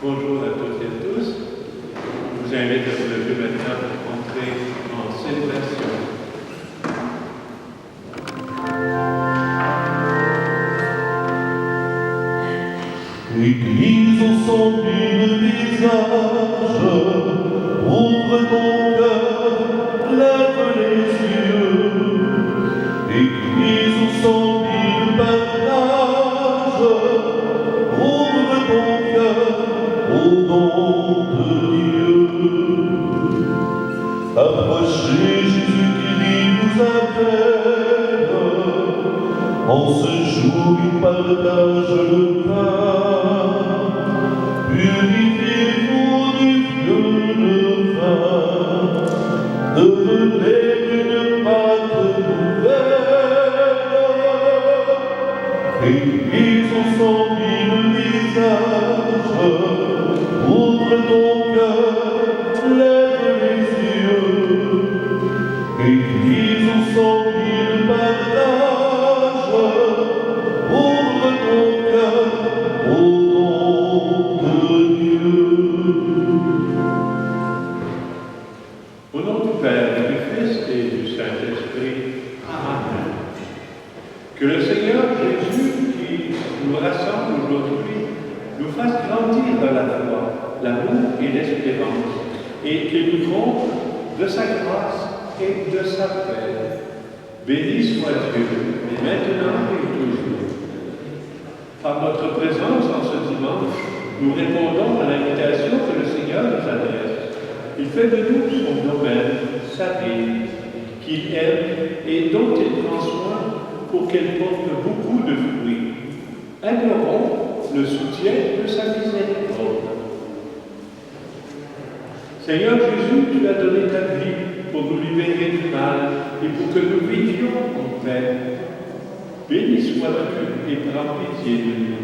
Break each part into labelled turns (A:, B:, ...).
A: Bonjour à toutes et à tous. Je vous invite à vous lever maintenant pour entrer en célébration.
B: Église au son du visage, ouvre ton cœur, lève les yeux. Église au son du partage, ouvre ton cœur au don de Dieu. Approchez Jésus-Christ nous appelle, en ce jour il partage le pain. Purifiez-vous du feu de vin, devenez une pâte nouvelle. Église au son mille visages, ouvre ton cœur, lève les yeux. Église au son mille partages, ouvre ton cœur au don de Dieu.
A: Au nom du Père, et du Fils et du Saint-Esprit. Amen. Que le Seigneur Jésus, qui nous rassemble aujourd'hui, nous fasse grandir dans la foi, l'amour et l'espérance, et qu'il nous comble de sa grâce et de sa paix. Béni soit Dieu, maintenant et toujours. Par notre présence en ce dimanche, nous répondons à l'invitation que le Seigneur nous adresse. Il fait de nous son domaine, sa vie, qu'il aime et dont il prend soin pour qu'elle porte beaucoup de fruits. Implorons le soutien de sa miséricorde. Seigneur Jésus, tu as donné ta vie pour nous libérer du mal et pour que nous vivions en paix. Béni sois-tu et prends pitié de nous.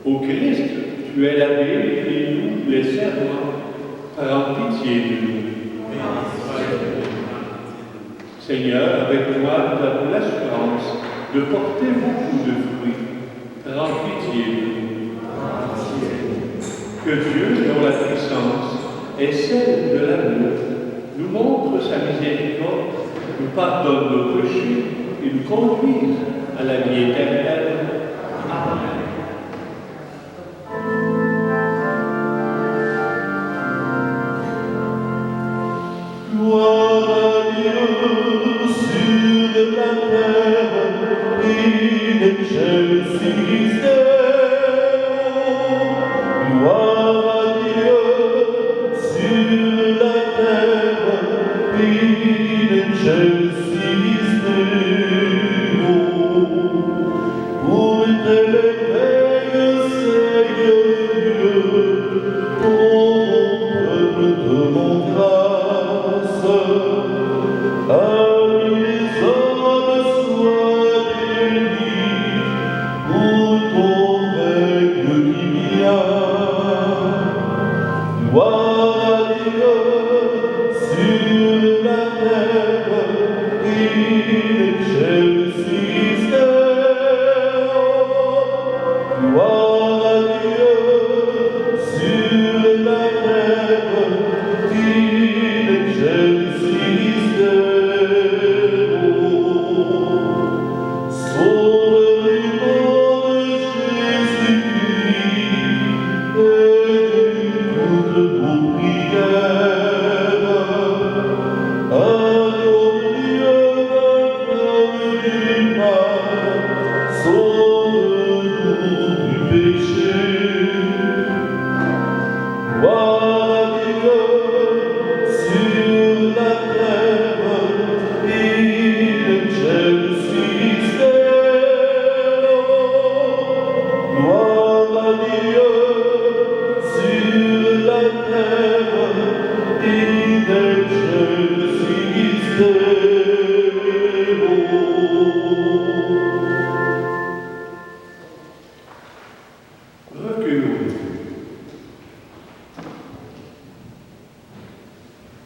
A: Ô Christ, tu es la Bible et nous les servants. Prends pitié de nous. Seigneur, avec moi, nous avons l'assurance de porter beaucoup de fruits. Prends pitié de nous. Que Dieu, dont la puissance est celle de l'amour, nous montre sa miséricorde, nous pardonne nos péchés et nous conduise à la vie éternelle. Amen.
B: Gloire à Dieu sur la terre, in excelsis Deo. Gloire à Dieu sur la terre, in excelsis Deo. Pour tel éveil, Seigneur Dieu, ton peuple te montra. Les hommes soient bénis pour ton règne qui vient. Gloire à Dieu sur la terre, in excelsis Deo. Gloire à Dieu sur la terre, in excelsis Deo.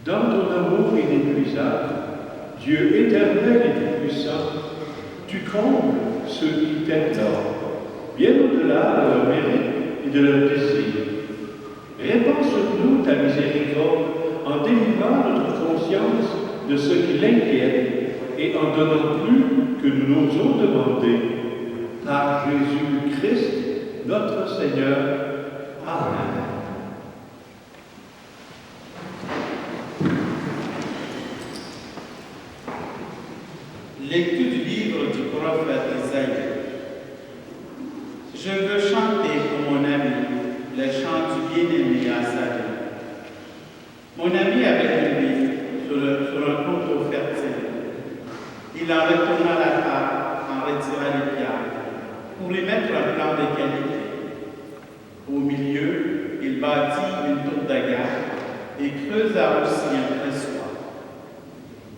A: Dans ton amour inépuisable, Dieu éternel et tout-puissant, tu combles ceux qui t'adorent. bien au-delà de leur mérite et de leur désir. Répands sur nous ta miséricorde en délivrant notre conscience de ce qui l'inquiète et en donnant plus que nous n'osons demander. Par Jésus-Christ, notre Seigneur. Amen.
C: Lecture du livre du prophète Isaïe. Je veux chanter pour mon ami le chant du bien-aimé à sa vie. Mon ami avait une vie sur un coteau fertile. Il en retourna la table, en retira les pierres, pour y mettre un plan de qualité. Au milieu, il bâtit une tour d'agate et creusa aussi un pressoir.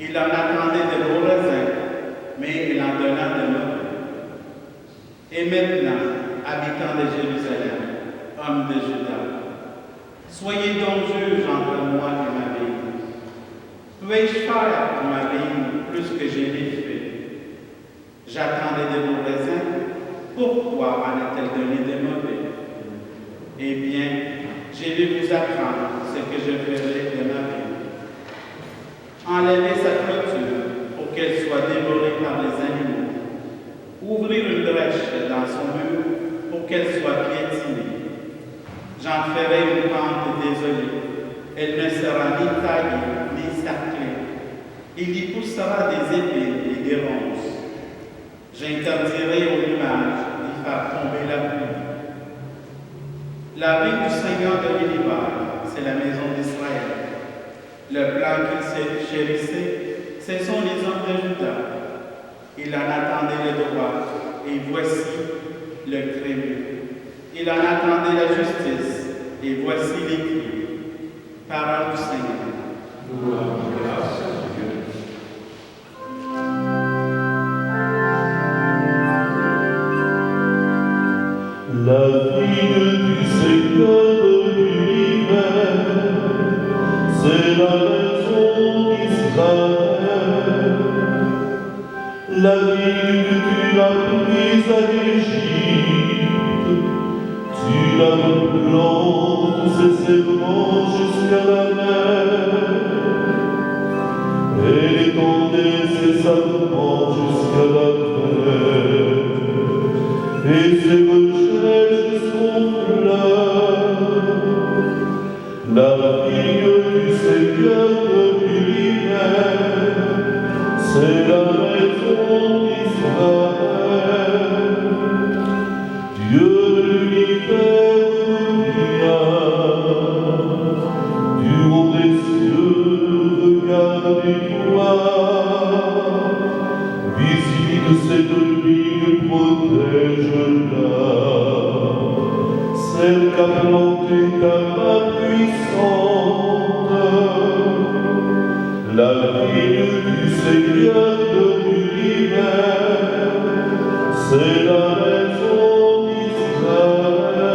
C: Il en attendait de beaux raisins, mais il en donna de mauvais. Et maintenant, habitants de Jérusalem, hommes de Juda, soyez donc juges entre moi et ma vigne. Pouvais-je faire pour ma vigne plus que je l'ai fait? J'attendais de beaux raisins, pourquoi en a-t-elle donné de mauvais? Eh bien, j'ai dû vous apprendre ce que je ferai de ma vigne. Enlevez sa clôture pour qu'elle soit dévorée par les animaux. Ouvrir une brèche dans son mur pour qu'elle soit piétinée. J'en ferai une pente désolée. Elle ne sera ni taillée ni sarclée. Il y poussera des épines et des ronces. J'interdirai aux nuages d'y faire tomber la pluie. La vie du Seigneur de l'univers, c'est la maison d'Israël. Le plan qu'il chérissait, ce sont les hommes de Juda. Il en attendait le droit, et voici le crime. Il en attendait la justice, et voici l'équité. Parole du Seigneur.
A: Gloire et grâce à Dieu.
B: La vigne du Seigneur de l'univers, c'est la maison d'Israël. La vigne que tu as prise à l'Égypte, tu la replantes ses serments jusqu'à la mer. Elle étendait ses sarments jusqu'à la mer. Et ses rejets jusqu'aux fleurs. La vigne du Seigneur de l'univers, c'est la maison d'Israël. Dieu de l'univers brilla, du haut des cieux, regardez-toi, visite cette vigne, protège-la, celle qu'a plantée ta main puissante, la vigne du Seigneur de l'univers, c'est la maison d'Israël.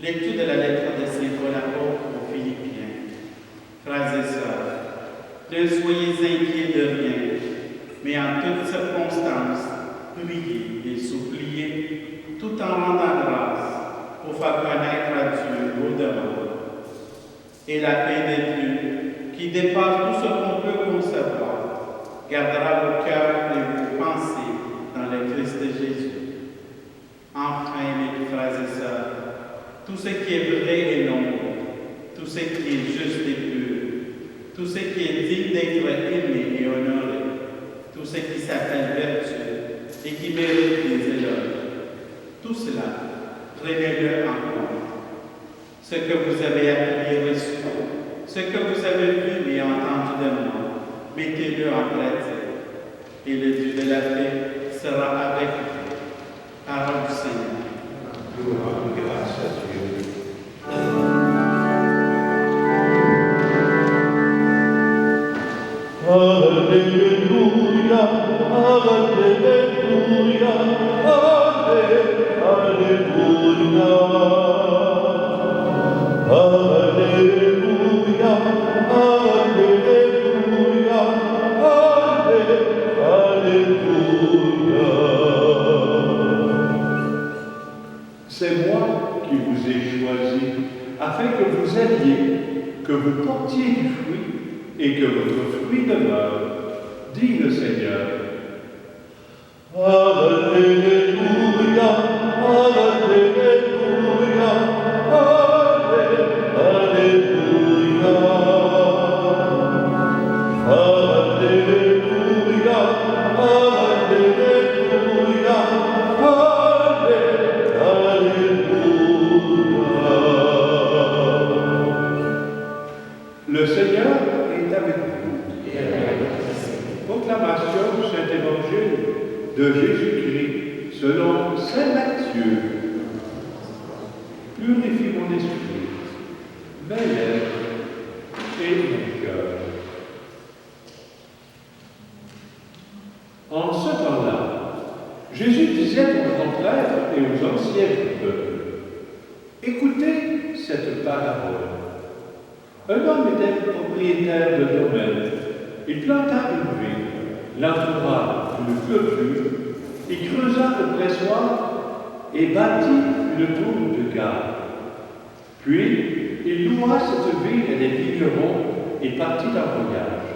C: Lecture de la lettre de Saint Paul apôtre aux Philippiens. Frères et sœurs, ne soyez inquiets de rien, mais en toutes circonstances, priez et suppliez, tout en rendant grâce, pour faire connaître à Dieu vos demandes. Et la paix de Dieu, qui dépasse tout ce qu'on peut concevoir, gardera vos cœurs et vos pensées dans le Christ de Jésus. Enfin, mes frères et sœurs, tout ce qui est vrai et noble, tout ce qui est juste et pur, tout ce qui est digne d'être aimé et honoré, tout ce qui s'appelle vertu et qui mérite des éloges, tout cela, prenez-le en compte. Ce que vous avez appris et reçu, ce que vous avez vu et entendu de moi, mettez-le en pratique, et le Dieu de la paix sera avec vous. Parole du Seigneur.
A: Gloire et grâce à Dieu.
B: Alléluia, Alléluia, Alléluia, Alléluia, Alléluia, Alléluia,
A: C'est moi qui vous ai choisi, afin que vous alliez, que vous portiez du fruit, et que votre fruit demeure, dit le Seigneur.
B: Alléluia, Alléluia, Alléluia, Alléluia, Alléluia, Alléluia.
A: Le Seigneur est avec vous. Proclamation du Saint-Évangile de Jésus-Christ selon Saint Matthieu. Purifie mon esprit, mes lèvres et mon cœur. En ce temps-là, Jésus disait aux grands prêtres et aux anciens du peuple, écoutez cette parabole. Un homme était propriétaire de domaine. Il planta une vigne, l'entoura d'une clôture, il creusa le pressoir et bâtit une tour de garde. Puis, il loua cette vigne à des vignerons et partit en voyage.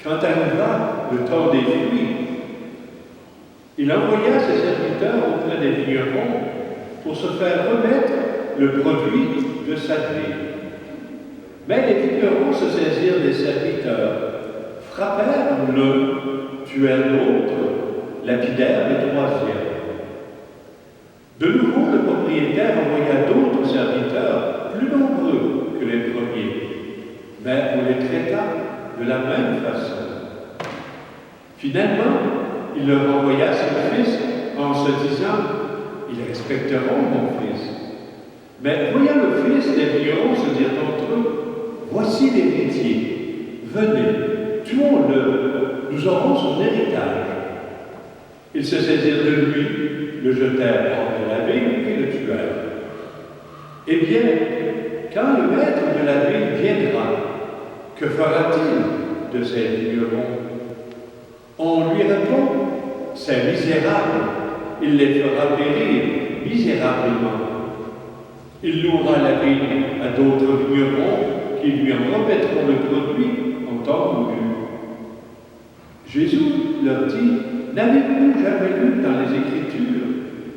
A: Quand arriva le temps des fruits, il envoya ses serviteurs auprès des vignerons pour se faire remettre le produit de sa vigne. Mais les vignerons se saisirent des serviteurs, frappèrent l'un, tuèrent l'autre, lapidèrent le troisième. De nouveau, le propriétaire envoya d'autres serviteurs, plus nombreux que les premiers, mais on les traita de la même façon. Finalement, il leur envoya son fils en se disant, « Ils respecteront mon fils. » Mais voyant le fils, les vignerons se dirent entre eux, « Voici l'héritier, venez, tuons-le, nous aurons son héritage. » Ils se saisirent de lui, le jetèrent hors de la vigne et le tuèrent. Eh bien, quand le maître de la vigne viendra, que fera-t-il de ces vignerons? On lui répond, c'est misérable, il les fera périr misérablement. Il louera la vigne à d'autres vignerons qui lui en remettront le produit en temps voulu. Jésus leur dit, n'avez-vous jamais lu dans les Écritures,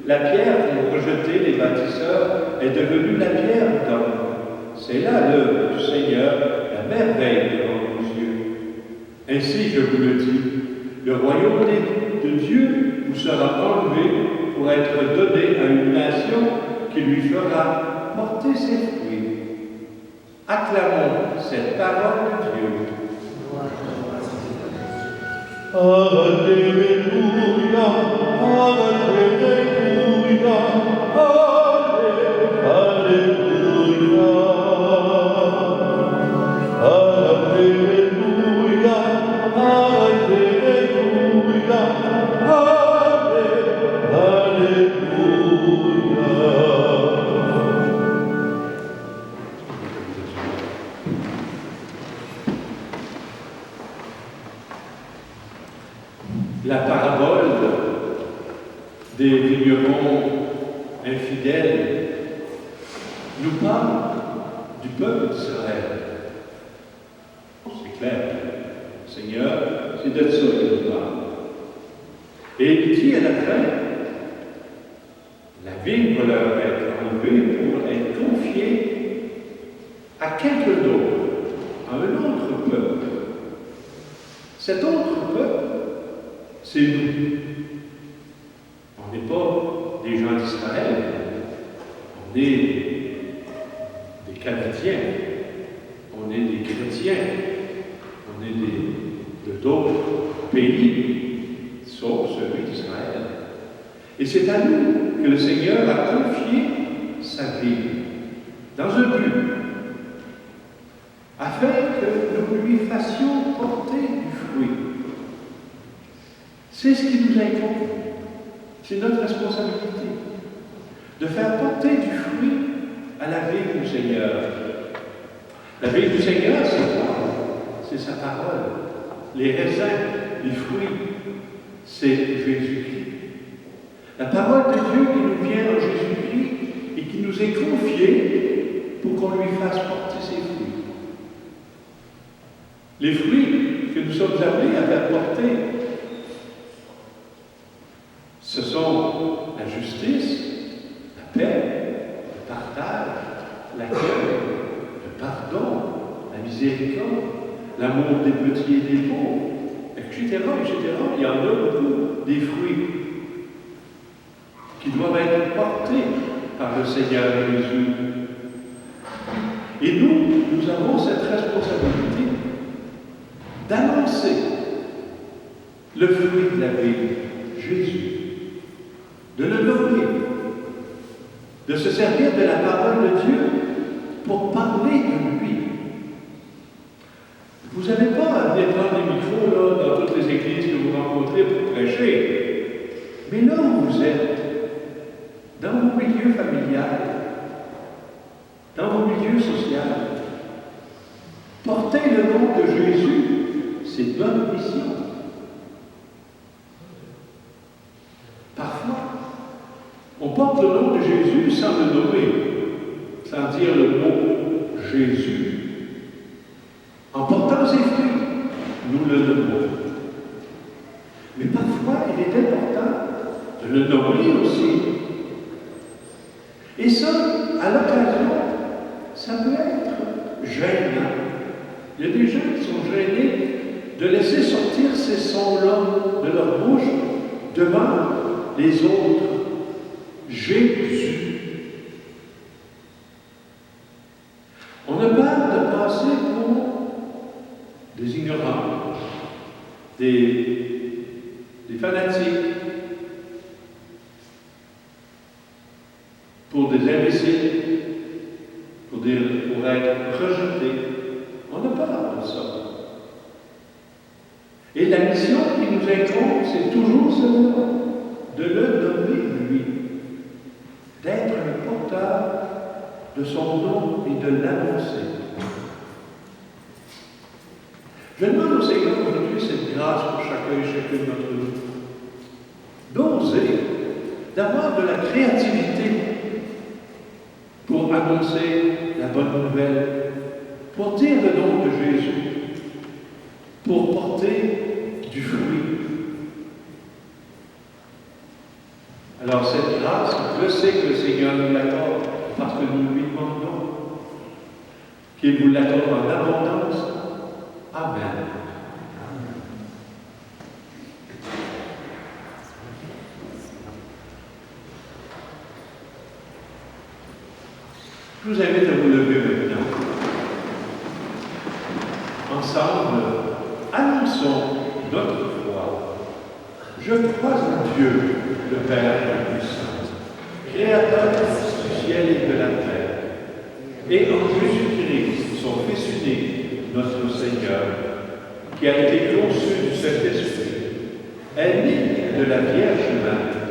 A: la pierre qu'ont rejetée les bâtisseurs est devenue la pierre d'homme. C'est là l'œuvre du Seigneur, la merveille devant nos yeux. Ainsi, je vous le dis, le royaume de Dieu vous sera enlevé pour être donné à une nation qui lui fera porter ses fruits. Acclamons cette parole de Dieu.
B: Alléluia, Alléluia, Alléluia, Alléluia, Alléluia, Alléluia.
A: La parabole des vignerons infidèles nous parle du peuple d'Israël. C'est clair. Seigneur, c'est de ça qu'il nous parle. Et il dit à la fin, la vigne va leur être enlevée pour être confiée à quelqu'un d'autre, à un autre peuple. Cet autre peuple, c'est nous. On n'est pas des gens d'Israël, on est des Canadiens, on est des chrétiens, on est de d'autres pays, sauf celui d'Israël. Et c'est à nous que le Seigneur a confié sa vie, dans un but, afin que nous lui fassions porter du fruit. C'est ce qui nous incombe. C'est notre responsabilité de faire porter du fruit à la vie du Seigneur. La vie du Seigneur, c'est quoi? C'est sa parole. les raisins, les fruits, c'est Jésus-Christ. La parole de Dieu qui nous vient en Jésus-Christ et qui nous est confiée pour qu'on lui fasse porter ses fruits. Les fruits que nous sommes appelés à faire porter, ce sont la justice, la paix, le partage, l'accueil, le pardon, la miséricorde, l'amour des petits et des pauvres, etc., etc. Il y en a beaucoup, des fruits qui doivent être portés par le Seigneur Jésus. Et nous avons cette responsabilité d'annoncer le fruit de la vie, Jésus, de le nommer, de se servir de la parole de Dieu pour parler de lui. Vous n'avez pas à venir prendre des micros là, dans toutes les églises que vous rencontrez pour prêcher. Mais là où vous êtes, dans vos milieux familiales, dans vos milieux sociaux, portez le nom de Jésus, c'est notre mission. Parfois, on porte le nom de Jésus sans le nommer, sans dire le mot Jésus. En portant ses fruits, nous le nommons. Mais parfois, il est important de le nommer aussi. Et ça, à l'occasion, ça peut être gênant. Il y a des gens qui sont gênés de laisser sortir ces sons-là de leur bouche devant les autres. Jésus. On a peur de passer pour des ignorants, des fanatiques, pour des imbéciles, pour être rejetés. On a peur de ça. Et la mission qui nous incombe, c'est toujours celle-là, de le nommer lui, d'être le porteur de son nom et de l'annoncer. Je demande au Seigneur aujourd'hui cette grâce pour chacun et chacune d'entre nous, d'oser, d'avoir de la créativité pour annoncer la bonne nouvelle, pour dire le nom de Jésus, pour porter du fruit. Alors cette grâce, je sais que le Seigneur nous l'accorde parce que nous lui demandons qu'il vous l'accorde en abondance. Amen. Je vous invite à vous lever maintenant. Ensemble, annonçons notre foi. Je crois en Dieu, le Père Tout-Puissant, Créateur du ciel et de la terre, et en Jésus-Christ, son Fils unique, notre Seigneur, qui a été conçu du Saint-Esprit, est né de la Vierge Marie,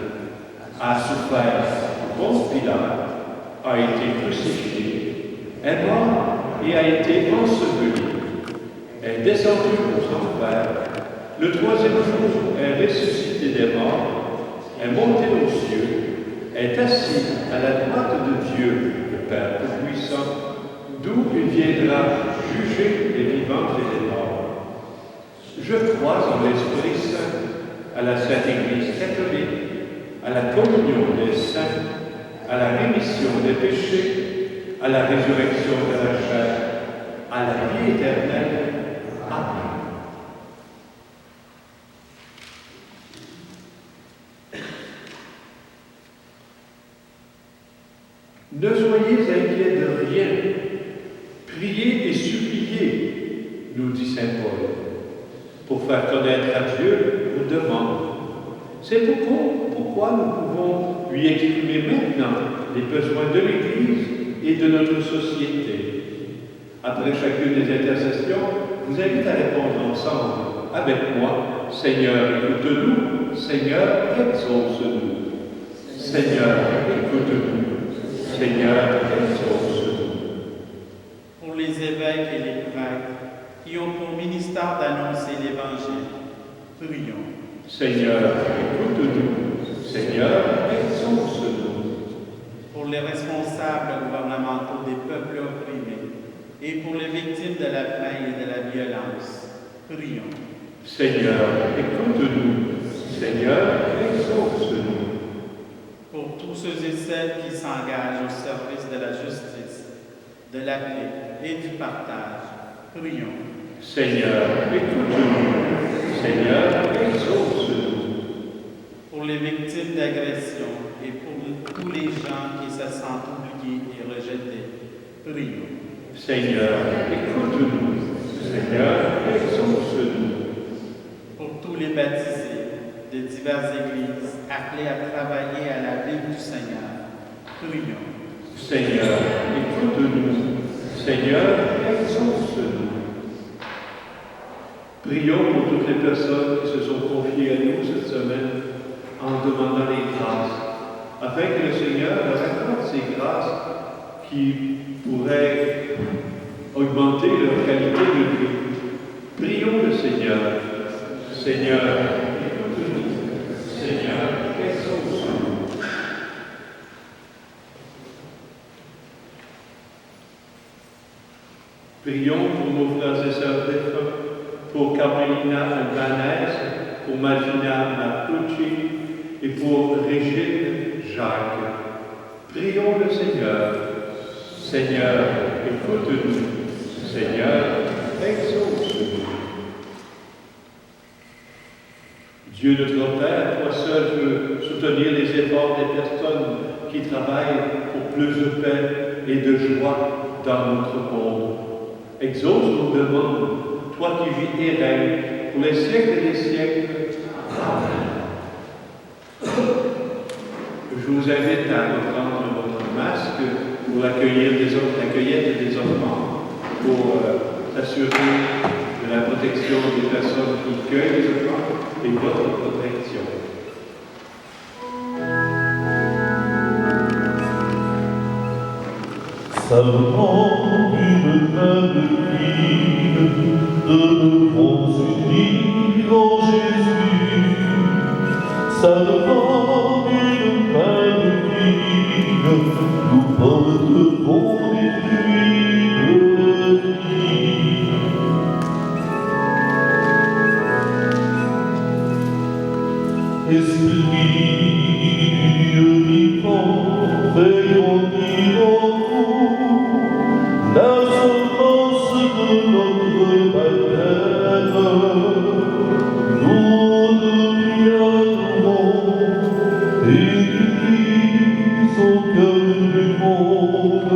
A: a souffert Ponce Pilate, a été crucifié, est mort et a été enseveli, est descendu aux enfers, le troisième jour est ressuscité des morts, est monté aux cieux, est assis à la droite de Dieu, le Père Tout-Puissant, d'où il viendra juger les vivants et les morts. Je crois en l'Esprit Saint, à la Sainte Église catholique, à la communion des saints, à la rémission des péchés, à la résurrection de la chair, à la vie éternelle. Amen. Ne soyez inquiets de rien. Priez et suppliez, nous dit saint Paul, pour faire connaître à Dieu vos demandes. C'est pourquoi nous pouvons lui exprimer maintenant les besoins de l'Église et de notre société. Après chacune des intercessions, je vous invite à répondre ensemble avec moi. Seigneur, écoute-nous. Seigneur, exauce-nous. Seigneur, écoute-nous. Seigneur, exauce-nous.
C: Pour les évêques et les prêtres, qui Prions pour le ministère d'annoncer l'Évangile. Prions.
A: Seigneur, écoute-nous. Seigneur, exauce-nous.
C: Pour les responsables gouvernementaux des peuples opprimés et pour les victimes de la faim et de la violence. Prions.
A: Seigneur, écoute-nous. Seigneur, exauce-nous.
C: Pour tous ceux et celles qui s'engagent au service de la justice, de la paix et du partage. Prions.
A: Seigneur, écoute-nous. Seigneur, exauce-nous.
C: Pour les victimes d'agression et pour tous les gens qui se sentent oubliés et rejetés. Prions.
A: Seigneur, écoute-nous. Seigneur, exauce-nous.
C: Pour tous les baptisés de diverses églises appelés à travailler à la vie du Seigneur. Prions.
A: Seigneur, écoute-nous. Seigneur, exauce-nous. Prions pour toutes les personnes qui se sont confiées à nous cette semaine en demandant les grâces, afin que le Seigneur leur accorde ces grâces qui pourraient augmenter leur qualité de vie. Prions le Seigneur. Seigneur, écoute-nous. Seigneur, exauce-nous. Prions pour nos frères et sœurs défunts, pour Carmelina Albanese, pour Malvina Marcucci et pour Régine Jacques. Prions le Seigneur. Seigneur, écoute-nous. Seigneur, exauce-nous. Dieu notre Père, toi seul peux soutenir les efforts des personnes qui travaillent pour plus de paix et de joie dans notre monde. Exauce nos demandes, toi qui vis et règnes pour les siècles des siècles. Amen. Je vous invite à reprendre votre masque pour l'accueillir des enfants, pour assurer de la protection des personnes qui cueillent les enfants et votre protection.
B: Savant d'une même ligne, de bons unis en Jésus. Savant d'une même ligne, nous porterons des fruits de vie. Esprit du Dieu vivant, fais grandir en nous la semence de notre baptême. Nous deviendrons églises au cœur du monde,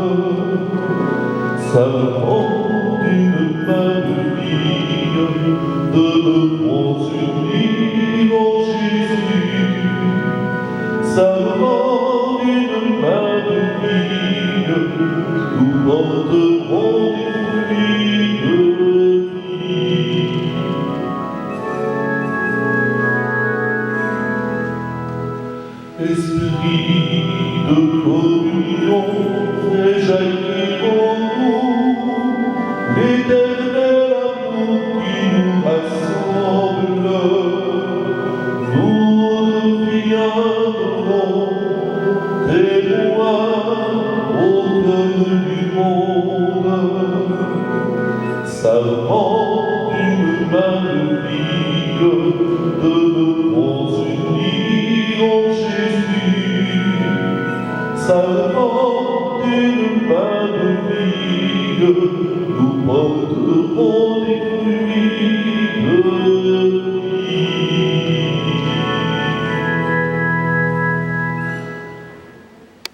B: savants d'une même ligne, de bons unis en Jésus. Savants d'une même ligne, nous porterons des fruits de vie. Esprit de communion, fais jaillir en nous l'éternel amour qui nous rassemble. Nous deviendrons témoins au cœur du monde, savants d'une même ligne, de bons unis en Jésus. Savants d'une même ligne, nous porterons des fruits de vie.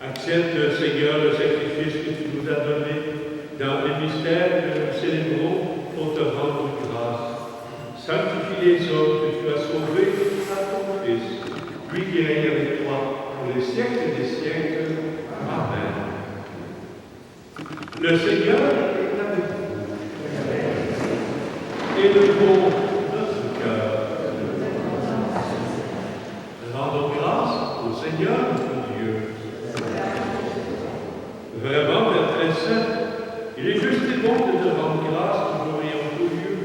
A: Accepte, Seigneur, le sacrifice que tu nous as donné dans les mystères que nous célébrons pour te rendre grâce. Sanctifie les hommes que tu as sauvés par ton Fils, lui qui règne avec toi pour les siècles des siècles. Amen. Le Seigneur est avec vous. Et le bon notre cœur. Rendons grâce au Seigneur notre Dieu. Vraiment, Père très saint, il est juste et bon de te rendre grâce toujours et en tout lieu,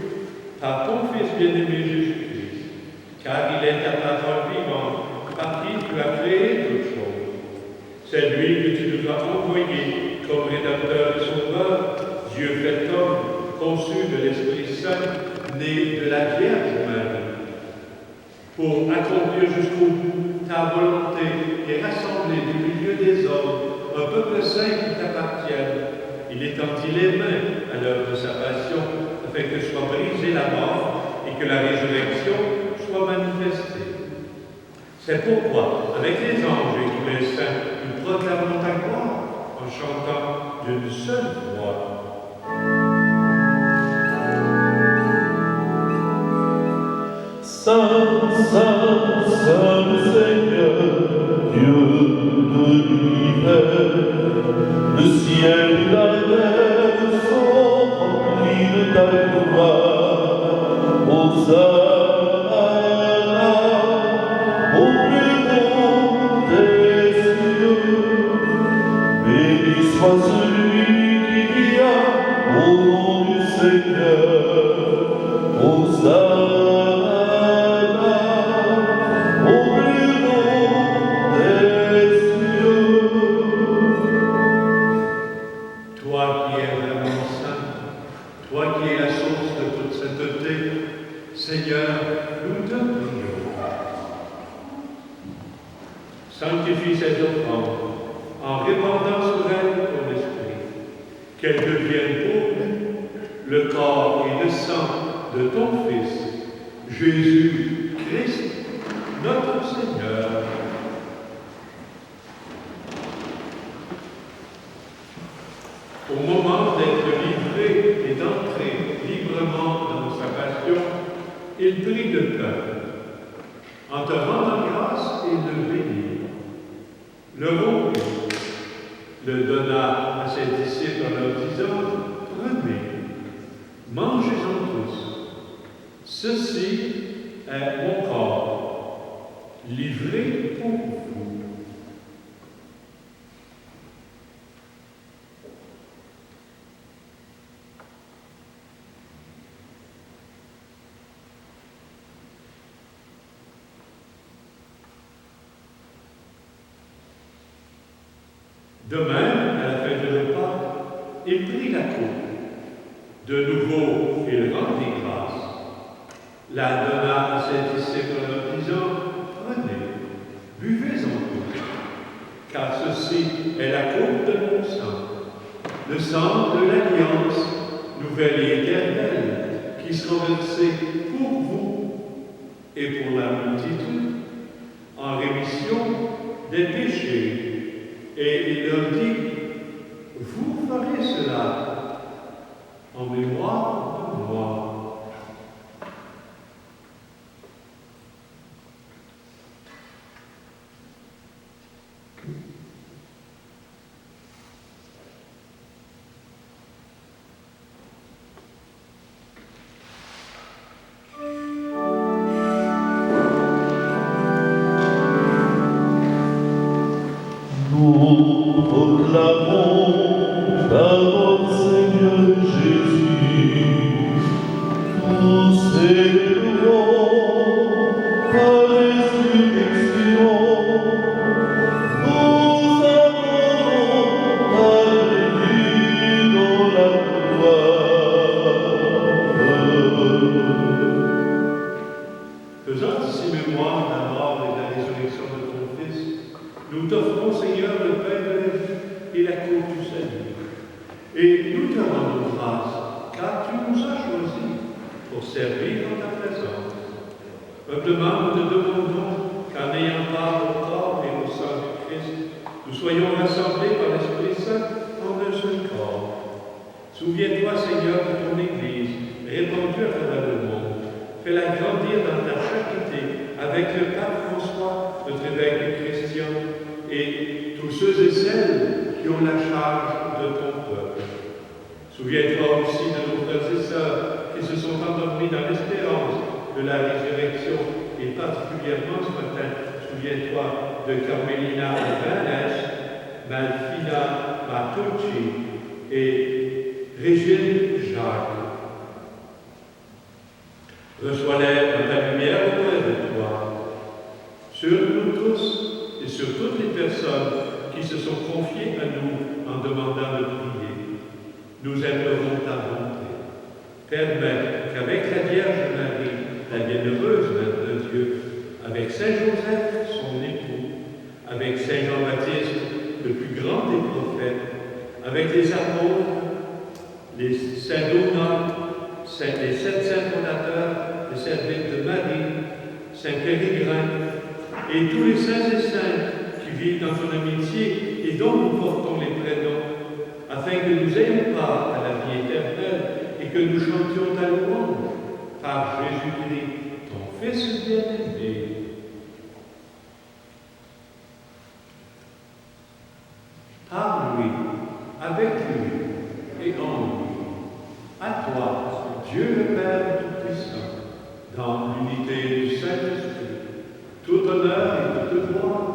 A: C'est lui que tu nous as envoyé comme rédempteur et sauveur, Dieu fait homme, conçu de l'Esprit Saint, né de la Vierge Marie, pour accomplir jusqu'au bout ta volonté et rassembler du milieu des hommes un peuple saint qui t'appartienne. Il étendit les mains à l'heure de sa passion, afin que soit brisée la mort et que la résurrection soit manifestée. C'est pourquoi, avec les anges et tous les saints, nous proclamons ta gloire en chantant d'une seule voix.
B: Saint, Saint, Saint le Seigneur, Dieu de l'univers, le ciel et la terre sont remplis de ta gloire. Hosanna au plus haut des cieux. Béni soit celui qui vient au nom du Seigneur. Hosanna au plus haut des cieux.
A: Toi qui es vraiment saint, toi qui es la source de toute sainteté, Seigneur, nous te prions. Sanctifie ces offrandes en répandant sur elles ton esprit, qu'elles deviennent pour nous le corps et le sang de ton Fils, Jésus-Christ, notre Seigneur. Au moment d'être livré et d'entrer librement dans sa passion, il prit le pain. En te rendant grâce, il le bénit. Le rompit, le donna à ses disciples en leur disant: Prenez, mangez-en tous. Ceci est mon corps, livré pour vous. De même, à la fin du repas, il prit la coupe. De nouveau, il rendit grâce, la donna à ses disciples en leur disant: Prenez, buvez-en tous, car ceci est la coupe de mon sang, le sang de l'alliance nouvelle et éternelle, qui sera versé pour vous et pour la multitude, en rémission des péchés. Et il leur dit: Vous ferez cela en mémoire de moi.
B: Nous proclamons parole Seigneur Jésus, nous célébrons ta résurrection, nous adorons ta venue dans la gloire.
A: Faisant ici mémoire de la mort et de la résurrection de ton Fils, nous t'offrons, Seigneur, le pain de la vie et la coupe du salut. Et nous te rendons grâce, car tu nous as choisis pour servir en ta présence. Humblement, nous te demandons qu'en ayant part au corps et au sang du Christ, nous soyons rassemblés par l'Esprit Saint en un seul corps. Souviens-toi, Seigneur, de ton Église, répandue à travers le monde. Fais-la grandir dans ta charité avec le pape François, notre évêque chrétien, et tous ceux et celles qui ont la charge de ton peuple. Souviens-toi aussi de nos frères et sœurs qui se sont endormis dans l'espérance de la résurrection, et particulièrement ce matin, souviens-toi de Carmelina Vanès, Malfina Matucci et Régine Jacques. Reçois-les dans ta lumière auprès de toi. Sur nous tous et sur toutes les personnes qui se sont confiés à nous en demandant de prier. Nous aimerons ta bonté. Permets qu'avec la Vierge Marie, la bienheureuse Mère de Dieu, avec Saint Joseph, son époux, avec Saint Jean-Baptiste, le plus grand des prophètes, avec les apôtres, les saints Donat, les 7 saints fondateurs, les serviteurs de Marie, Saint Périgrin, et tous les saints et saintes qui vivent dans ton amitié et dont nous portons les prénoms, afin que nous ayons part à la vie éternelle et que nous chantions ta louange par Jésus-Christ, ton Fils bien-aimé. Par lui, avec lui et en lui. À toi, Dieu le Père Tout-Puissant, dans l'unité du Saint-Esprit, tout honneur et toute gloire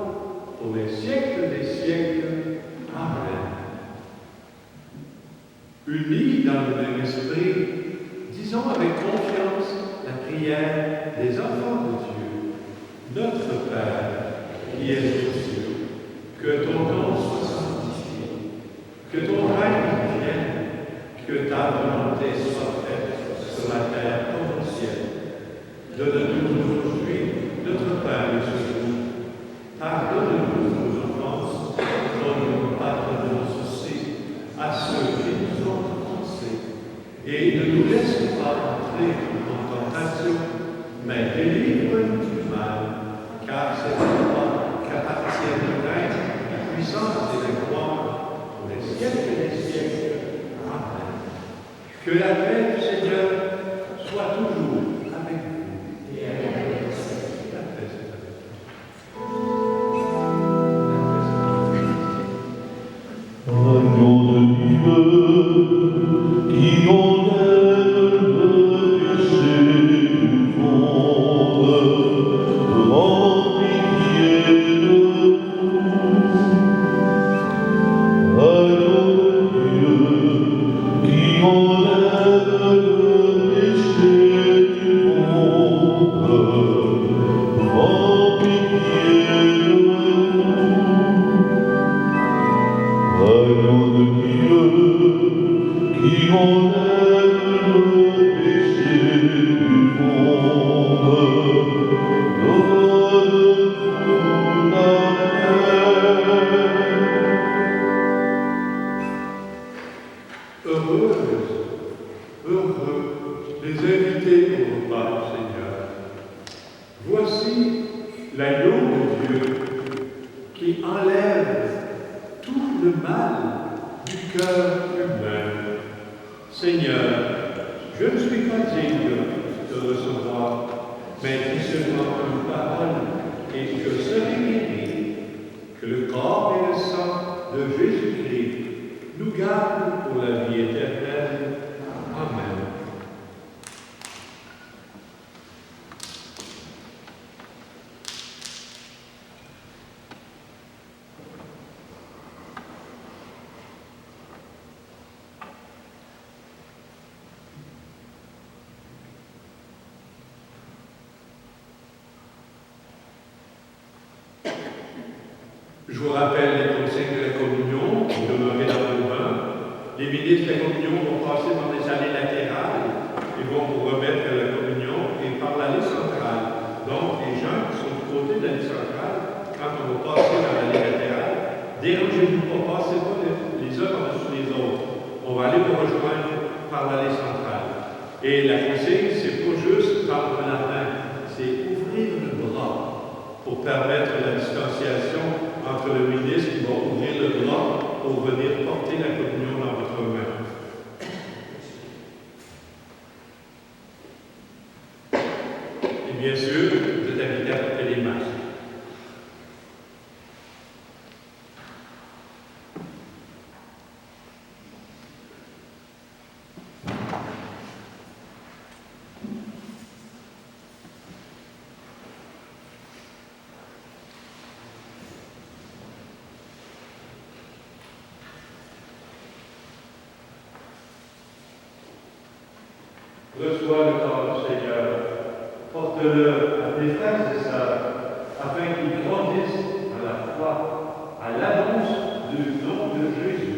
A: pour les siècles des siècles. Amen. Unis dans le même esprit, disons avec confiance la prière des enfants de Dieu. Notre Père, qui es aux cieux, que ton nom soit sanctifié, que ton règne vienne, que ta volonté soit faite sur la terre comme au ciel. Donne-nous aujourd'hui notre pain de ce jour. Pardonne-nous nos offenses, comme nous pardonnons aussi à ceux qui nous ont offensés. Et ne nous laisse pas entrer en tentation, mais délivre-nous du mal, car c'est à toi qu'appartient le règne, la puissance et la gloire pour les siècles des siècles. Amen. Que la paix du Seigneur soit toujours avec vous. Et avec vous. La paix, c'est avec vous.
B: Agneau de Dieu, qui enlève le péché du monde, prends pitié de nous. Agneau de Dieu, qui enlève le péché du monde, prends pitié de nous. Agneau de Dieu, qui enlève le péché du monde, donne-nous la paix.
A: Heureux les invités au repas du Seigneur. Voici l'agneau de Dieu qui enlève tout le mal du cœur humain. Seigneur, je ne suis pas digne de recevoir, mais dis seulement une parole et je serai guéri. Que le corps et le sang de Jésus-Christ nous gardent pour la vie éternelle. Amen. Je vous rappelle les consignes de la communion, vous demeurez dans vos bains. Les ministres de la communion vont passer par les allées latérales et vont vous remettre la communion et par l'allée centrale. Donc, les gens qui sont du côté de l'allée centrale, quand on va passer dans l'allée latérale, dérangez-vous pas, passez pas les uns par-dessus les autres. On va aller vous rejoindre par l'allée centrale. Et la consigne, c'est pas juste tendre la main, c'est ouvrir le bras pour permettre la distanciation entre le ministre qui va ouvrir le bras pour venir porter la communion dans votre main. Et bien sûr, vous êtes invités à porter les masques. Reçois le corps du Seigneur, porte-le à tes frères et sœurs, afin qu'ils grandissent dans la foi, à l'annonce du nom de Jésus.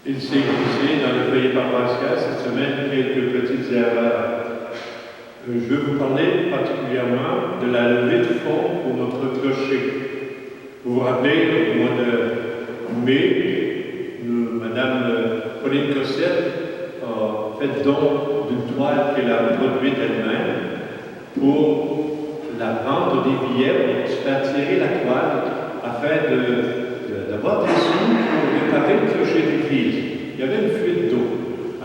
A: Il s'est glissé dans le foyer paroissial cette semaine quelques petites erreurs. Je veux vous parler particulièrement de la levée de fonds pour notre clocher. Vous vous rappelez, au mois de mai, Madame Pauline Cossette a fait don d'une toile qu'elle a produite elle-même pour la vendre des billets pour se faire tirer la toile afin d'avoir des sous pour réparer le clocher d'église. Il y avait une fuite d'eau.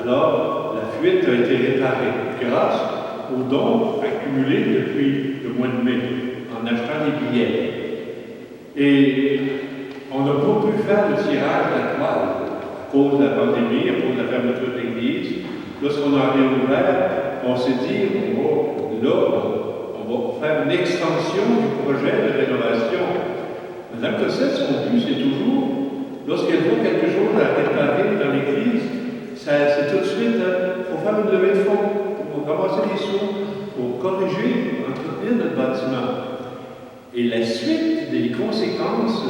A: Alors, la fuite a été réparée grâce aux dons accumulés depuis le mois de mai en achetant des billets. Et on n'a pas pu faire le tirage de la toile à cause de la pandémie, à cause de la fermeture de l'église. Lorsqu'on a réouvert, on s'est dit, on va faire une extension du projet de rénovation. Madame Cossette, son but, c'est toujours, lorsqu'elle voit quelque chose à réparer dans l'église, c'est tout de suite, il faut faire une levée de fonds pour ramasser des sous, pour corriger, entretenir notre bâtiment. Et la suite des conséquences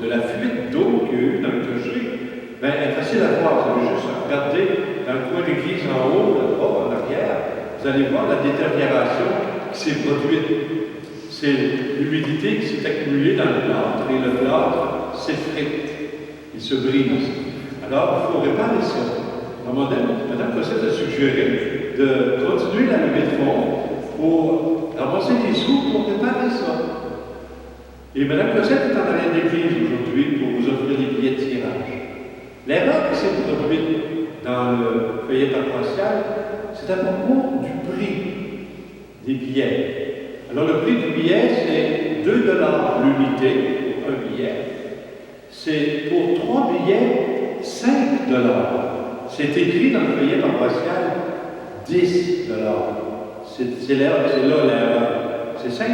A: de la fuite d'eau qu'il y a eu dans le clocher, est facile à voir. Vous allez juste regarder dans le coin de l'église en haut, là-bas, en arrière, vous allez voir la détérioration qui s'est produite. C'est l'humidité qui s'est accumulée dans le plâtre, et le plâtre s'effrite, il se brise. Alors, il faut réparer ça. Madame Cossette a suggéré de continuer la levée de fonds pour ramasser des sous pour réparer ça. Et Mme Cossette est en arrière d'église aujourd'hui pour vous offrir des billets de tirage. L'erreur qui s'est produite dans le foyer paroissial, c'est à propos du prix des billets. Alors le prix du billet, c'est 2 $ l'unité pour un billet. C'est pour 3 billets, 5 $. C'est écrit dans le feuillet paroissial 10 $. C'est là l'erreur. C'est 5 $ au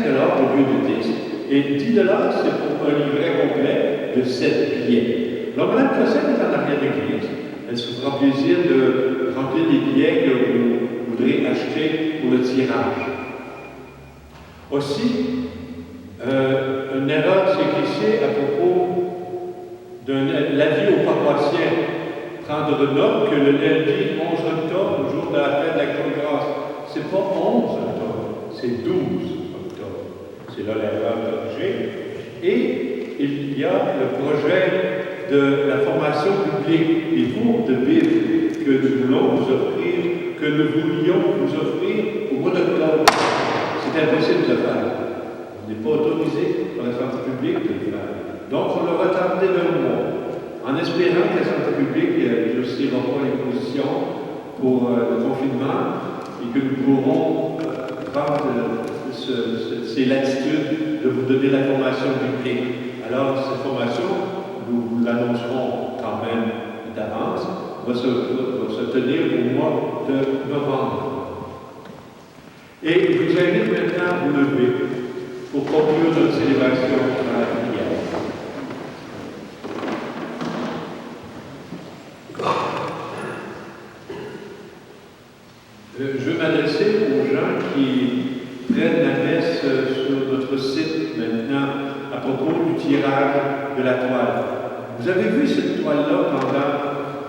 A: lieu de 10. Et 10 $, c'est pour un livret complet de 7 billets. Alors, Mme Cossette est en arrière d'église. Elle se fera plaisir de remplir les billets que vous voudrez acheter pour le tirage. Aussi, une erreur s'est glissée à propos de l'avis aux paroissiens. Prendre note que le lundi 11 octobre, le jour de la fête de l'Action de grâce, c'est pas 11 octobre, c'est 12 octobre. C'est là l'erreur corrigée. Et il y a le projet de la formation publique, les cours de Bible que nous voulons vous offrir, que nous voulions vous offrir au mois d'octobre. C'est impossible de le faire. On n'est pas autorisé par la santé publique de le faire. Donc, on l'a retardé d'un mois, en espérant que la santé publique n'exaucera pas les positions pour le confinement et que nous pourrons prendre ces latitudes de vous donner la formation biblique. Alors, cette formation, nous l'annoncerons quand même d'avance, va se tenir au mois de novembre. Et je vous invite maintenant à vous lever pour conclure notre célébration à la prière. Je vais m'adresser aux gens qui prennent la messe sur notre site maintenant à propos du tirage de la toile. Vous avez vu cette toile-là pendant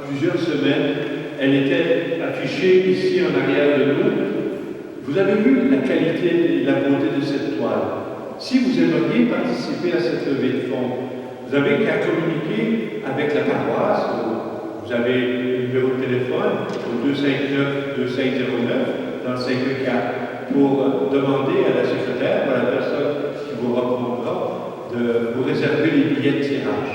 A: plusieurs semaines. Elle était affichée ici en arrière de nous. Vous avez vu la qualité et la beauté de cette toile. Si vous aimeriez participer à cette levée de fonds, vous avez qu'à communiquer avec la paroisse. Vous avez le numéro de téléphone au 259-2509 dans le 514 pour demander à la secrétaire ou à la personne qui vous reprendra de vous réserver les billets de tirage.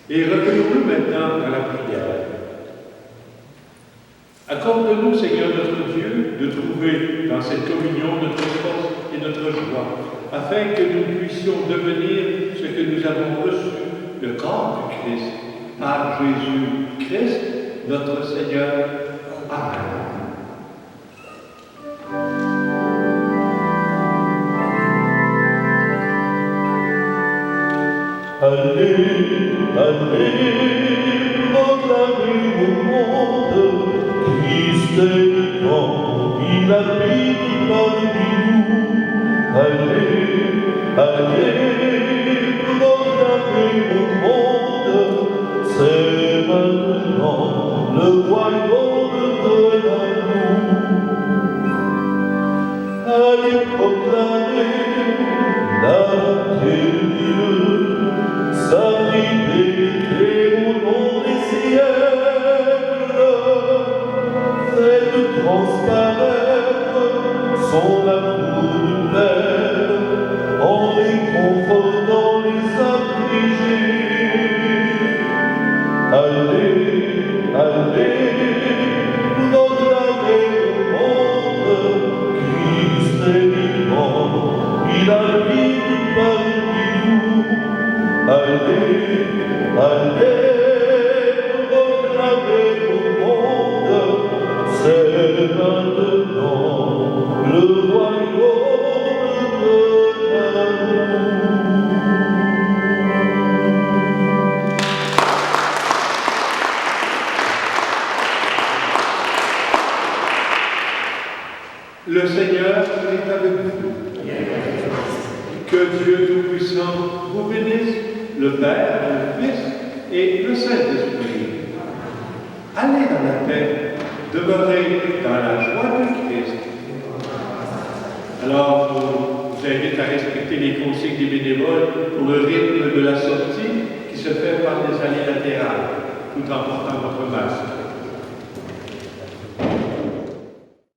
A: Et recueillons-nous maintenant dans la prière. Accorde-nous, Seigneur notre Dieu, de trouver dans cette communion notre force et notre joie, afin que nous puissions devenir ce que nous avons reçu, le corps du Christ, par Jésus-Christ, notre Seigneur. Amen.
B: Allez, allez, proclamez au monde, Christ est vivant, il habite parmi nous. Allez, allez, proclamez au monde, c'est maintenant le royaume de l'amour. Allez proclamer la bonté de Dieu, sa fidélité au long des siècles, faites transparaître son amour de père en réconfortant les affligés. Allez, allez, proclamez au monde, Christ est vivant, il habite parmi nous. Allez, allez, proclamez au monde, c'est maintenant le royaume de l'amour.
A: Le Seigneur est avec vous. Que Dieu Tout-Puissant vous bénisse, le Père, le Fils et le Saint-Esprit. Allez dans la paix, demeurez dans la joie de Christ. Alors, je vous invite à respecter les consignes des bénévoles pour le rythme de la sortie qui se fait par des allées latérales, tout en portant votre masque.